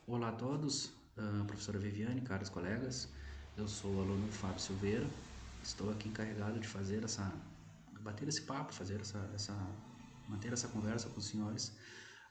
Olá a todos, professora Viviane, caros colegas. Eu sou o aluno Fábio Silveira. Estou aqui encarregado de bater esse papo, manter essa conversa com os senhores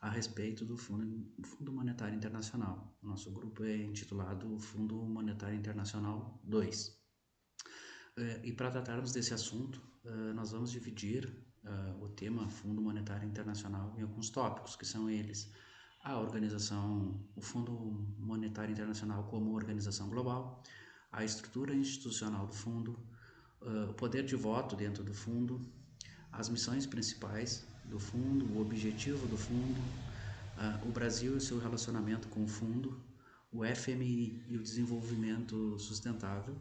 a respeito do Fundo Monetário Internacional. O nosso grupo é intitulado Fundo Monetário Internacional 2. E para tratarmos desse assunto, nós vamos dividir o tema Fundo Monetário Internacional em alguns tópicos, que são eles: o Fundo Monetário Internacional como organização global, a estrutura institucional do fundo, o poder de voto dentro do fundo, as missões principais do fundo, o objetivo do fundo, o Brasil e seu relacionamento com o fundo, o FMI e o desenvolvimento sustentável,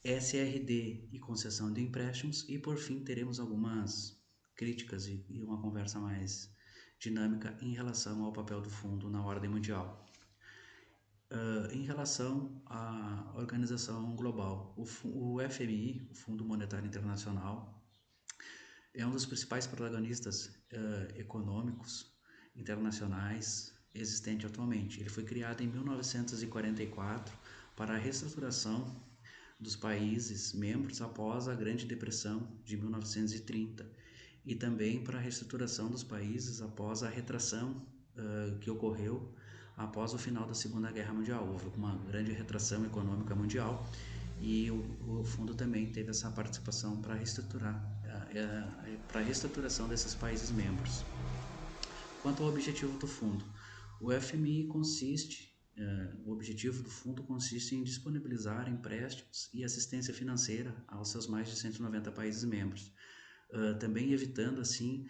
SRD e concessão de empréstimos, e por fim teremos algumas críticas e uma conversa mais dinâmica em relação ao papel do fundo na ordem mundial. Em relação à organização global, o FMI, o Fundo Monetário Internacional, é um dos principais protagonistas econômicos internacionais existente atualmente. Ele foi criado em 1944 para a reestruturação dos países membros após a Grande Depressão de 1930 e também para a reestruturação dos países após a retração que ocorreu após o final da Segunda Guerra Mundial. Houve uma grande retração econômica mundial e o fundo também teve essa participação para para a reestruturação desses países membros. Quanto ao objetivo do fundo, o FMI o objetivo do fundo consiste em disponibilizar empréstimos e assistência financeira aos seus mais de 190 países membros, também evitando assim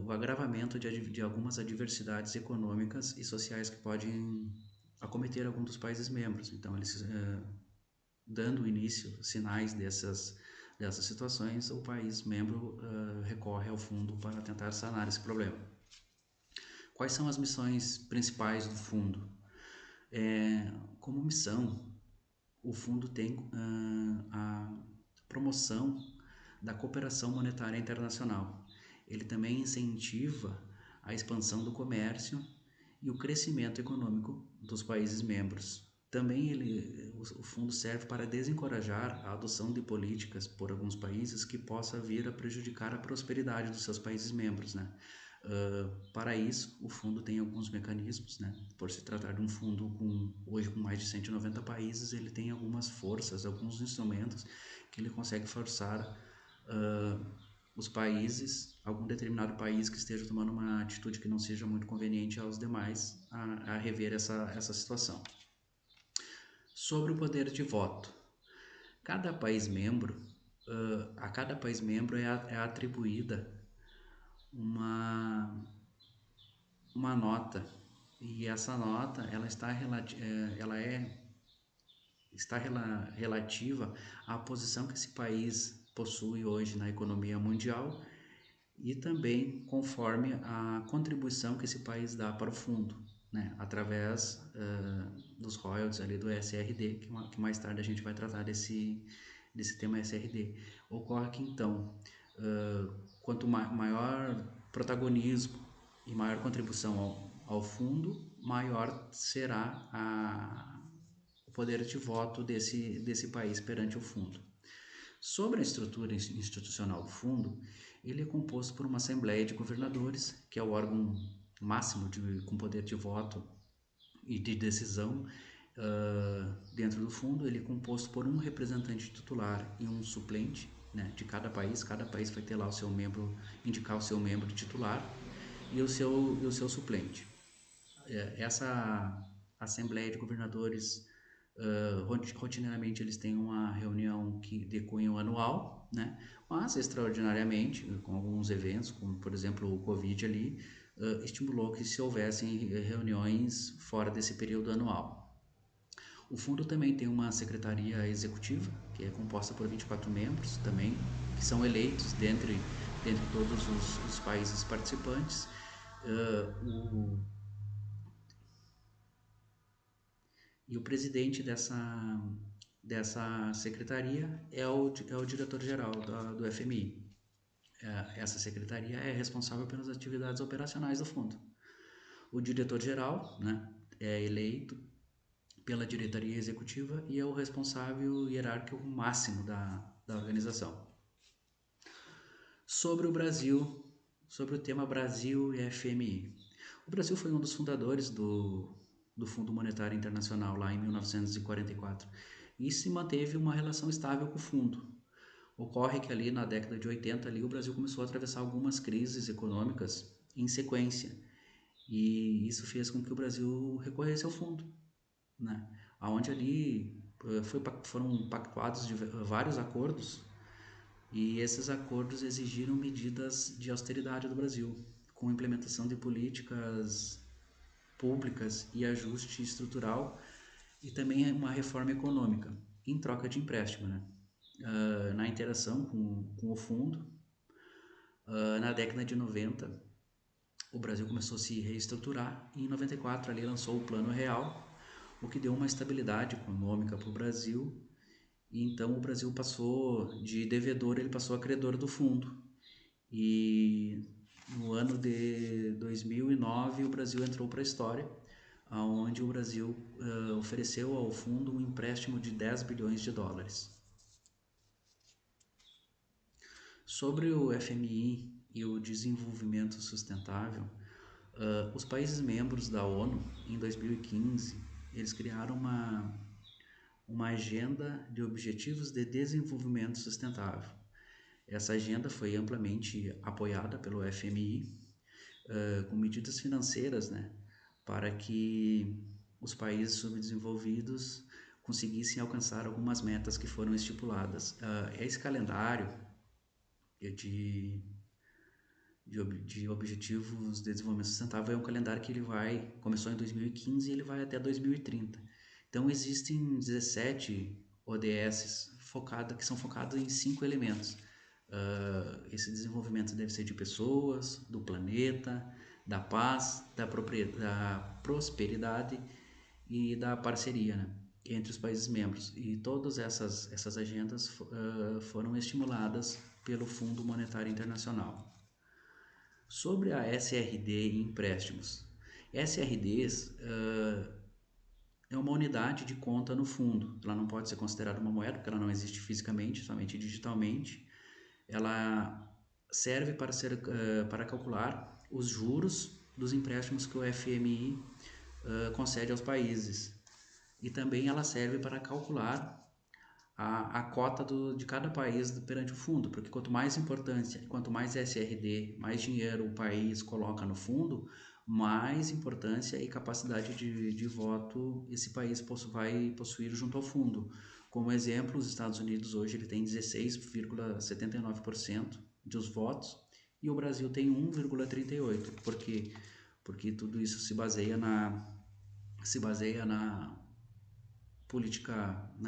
o agravamento de algumas adversidades econômicas e sociais que podem acometer algum dos países membros. Então, eles dando início, sinais dessas situações, o país membro recorre ao fundo para tentar sanar esse problema. Quais são as missões principais do fundo? Como missão, o fundo tem a promoção da cooperação monetária internacional. Ele também incentiva a expansão do comércio e o crescimento econômico dos países membros. Também o fundo serve para desencorajar a adoção de políticas por alguns países que possa vir a prejudicar a prosperidade dos seus países membros, né? Para isso, o fundo tem alguns mecanismos, né? Por se tratar de um fundo hoje com mais de 190 países, ele tem algumas forças, alguns instrumentos que ele consegue forçar os países, algum determinado país que esteja tomando uma atitude que não seja muito conveniente aos demais, a rever essa situação. Sobre o poder de voto, cada país membro, a cada país membro é atribuída uma nota, e essa nota ela está relativa à posição que esse país possui hoje na economia mundial e também conforme a contribuição que esse país dá para o fundo, né, através dos royalties ali do SRD, que mais tarde a gente vai tratar desse tema SRD. Ocorre que então, quanto maior protagonismo e maior contribuição ao fundo, maior será o poder de voto desse país perante o fundo. Sobre a estrutura institucional do fundo, ele é composto por uma Assembleia de Governadores, que é o órgão máximo com poder de voto e de decisão dentro do fundo. Ele é composto por um representante titular e um suplente, né, de cada país. Cada país vai ter lá o seu membro, indicar o seu membro titular e o seu suplente. Essa Assembleia de Governadores, rotineiramente eles têm uma reunião de cunho anual, né? Mas extraordinariamente, com alguns eventos, como por exemplo o Covid ali, estimulou que se houvessem reuniões fora desse período anual. O fundo também tem uma secretaria executiva, que é composta por 24 membros também, que são eleitos dentre todos os países participantes. E o presidente dessa secretaria é o diretor-geral do FMI. Essa secretaria é responsável pelas atividades operacionais do fundo. O diretor-geral, né, é eleito pela diretoria executiva e é o responsável hierárquico máximo da organização. Sobre o Brasil, sobre o tema Brasil e FMI. O Brasil foi um dos fundadores do Fundo Monetário Internacional lá em 1944 e se manteve uma relação estável com o fundo. Ocorre que ali na década de 80 ali, o Brasil começou a atravessar algumas crises econômicas em sequência e isso fez com que o Brasil recorresse ao fundo, né? Onde ali foram pactuados vários acordos e esses acordos exigiram medidas de austeridade do Brasil, com implementação de políticas públicas e ajuste estrutural e também uma reforma econômica, em troca de empréstimo, né? Na interação com o fundo, na década de 90, o Brasil começou a se reestruturar e em 94 ali lançou o Plano Real, o que deu uma estabilidade econômica para o Brasil. E então o Brasil passou de devedor, ele passou a credor do fundo. E no ano de 2009 o Brasil entrou para a história, onde o Brasil ofereceu ao fundo um empréstimo de 10 bilhões de dólares. Sobre o FMI e o desenvolvimento sustentável, os países membros da ONU, em 2015, eles criaram uma agenda de objetivos de desenvolvimento sustentável. Essa agenda foi amplamente apoiada pelo FMI, com medidas financeiras, né, para que os países subdesenvolvidos conseguissem alcançar algumas metas que foram estipuladas. Esse calendário de objetivos de desenvolvimento sustentável é um calendário que começou em 2015 e ele vai até 2030. Então existem 17 ODS que são focados em 5 elementos. Esse desenvolvimento deve ser de pessoas, do planeta, da paz, da prosperidade e da parceria, né, entre os países membros. E todas essas agendas foram estimuladas pelo Fundo Monetário Internacional. Sobre a SRD e empréstimos. SRDs é uma unidade de conta no fundo. Ela não pode ser considerada uma moeda, porque ela não existe fisicamente, somente digitalmente. Ela serve para calcular os juros dos empréstimos que o FMI concede aos países. E também ela serve para calcular a cota de cada país perante o fundo, porque quanto mais importância, quanto mais SRD, mais dinheiro o país coloca no fundo, mais importância e capacidade de voto esse país vai possuir junto ao fundo. Como exemplo, os Estados Unidos hoje ele tem 16,79% dos votos e o Brasil tem 1,38%. Por quê? Porque tudo isso se baseia na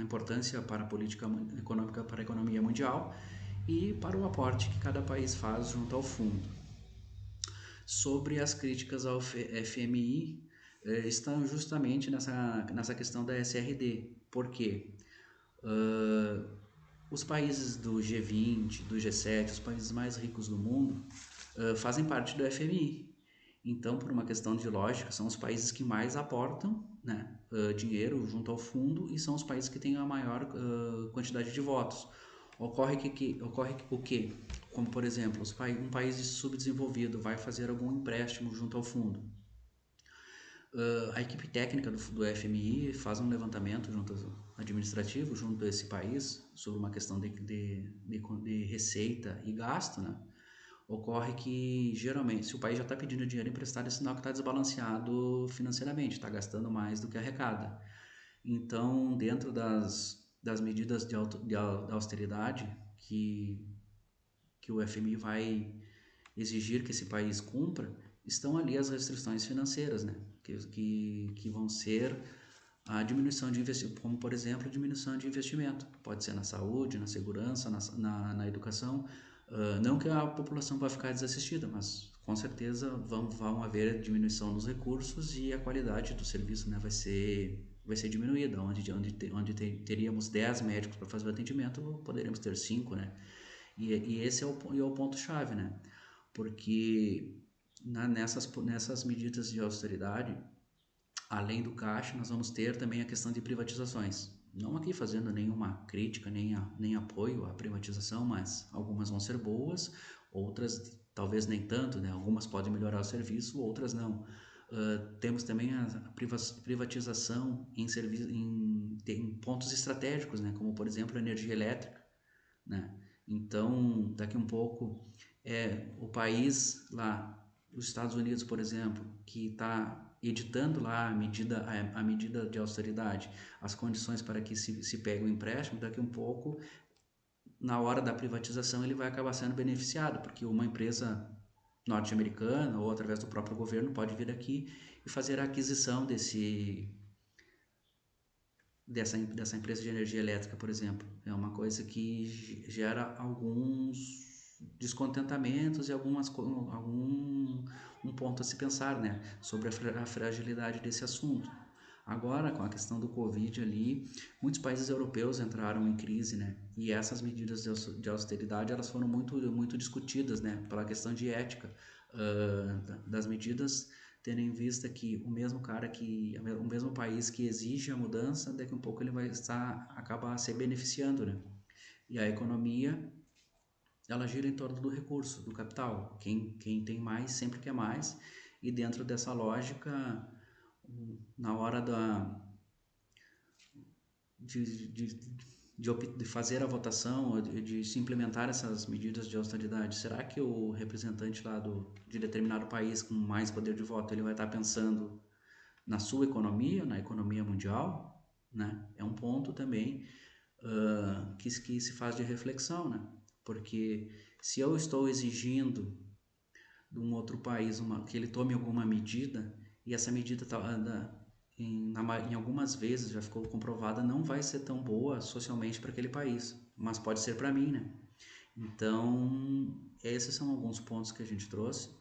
importância para a política econômica para a economia mundial e para o aporte que cada país faz junto ao fundo. Sobre as críticas ao FMI, estão justamente nessa questão da SRD. Por quê? Os países do G20, do G7, os países mais ricos do mundo, fazem parte do FMI. Então, por uma questão de lógica, são os países que mais aportam, né, dinheiro junto ao fundo e são os países que têm a maior quantidade de votos. Ocorre o quê? Como, por exemplo, um país subdesenvolvido vai fazer algum empréstimo junto ao fundo. A equipe técnica do FMI faz um levantamento administrativo junto a esse país sobre uma questão de receita e gasto, né? Ocorre que, geralmente, se o país já está pedindo dinheiro emprestado, é sinal que está desbalanceado financeiramente, está gastando mais do que arrecada. Então, dentro das medidas de austeridade que o FMI vai exigir que esse país cumpra, estão ali as restrições financeiras, né? que vão ser a diminuição de investimento, como por exemplo a diminuição de investimento, pode ser na saúde, na segurança, na educação. Não que a população vai ficar desassistida, mas com certeza vão haver diminuição nos recursos e a qualidade do serviço, né, vai ser diminuída. Onde teríamos 10 médicos para fazer o atendimento, poderemos ter 5, né? E esse é o ponto-chave, né? Porque nessas medidas de austeridade, Além do caixa, nós vamos ter também a questão de privatizações. Não aqui fazendo nenhuma crítica, nem apoio à privatização, mas algumas vão ser boas, outras talvez nem tanto, né? Algumas podem melhorar o serviço, outras não. Temos também a privatização em pontos estratégicos, né? Como por exemplo a energia elétrica, né? Então, daqui um pouco, o país lá, os Estados Unidos, por exemplo, que está editando lá a medida de austeridade, as condições para que se pegue o empréstimo, daqui um pouco, na hora da privatização, ele vai acabar sendo beneficiado, porque uma empresa norte-americana ou através do próprio governo pode vir aqui e fazer a aquisição dessa empresa de energia elétrica, por exemplo. É uma coisa que gera alguns descontentamentos e um ponto a se pensar, né, sobre a fragilidade desse assunto. Agora, com a questão do Covid ali, muitos países europeus entraram em crise, né? E essas medidas de austeridade, elas foram muito discutidas, né? Pela questão de ética, das medidas, tendo em vista que o mesmo país que exige a mudança, daqui a um pouco ele vai acabar se beneficiando, né? E a economia, ela gira em torno do recurso, do capital. Quem tem mais sempre quer mais, e dentro dessa lógica, na hora de, de, de fazer a votação, de se implementar essas medidas de austeridade, será que o representante lá de determinado país com mais poder de voto, ele vai estar pensando na sua economia, na economia mundial, né? É um ponto também que se faz de reflexão, né? Porque se eu estou exigindo de um outro país que ele tome alguma medida e essa medida em algumas vezes já ficou comprovada, não vai ser tão boa socialmente para aquele país, mas pode ser para mim, né? Então, esses são alguns pontos que a gente trouxe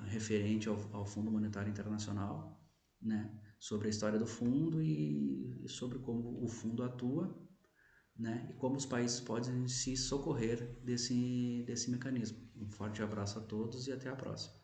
referente ao Fundo Monetário Internacional, né? Sobre a história do fundo e sobre como o fundo atua, né? E como os países podem se socorrer desse mecanismo. Um forte abraço a todos e até a próxima.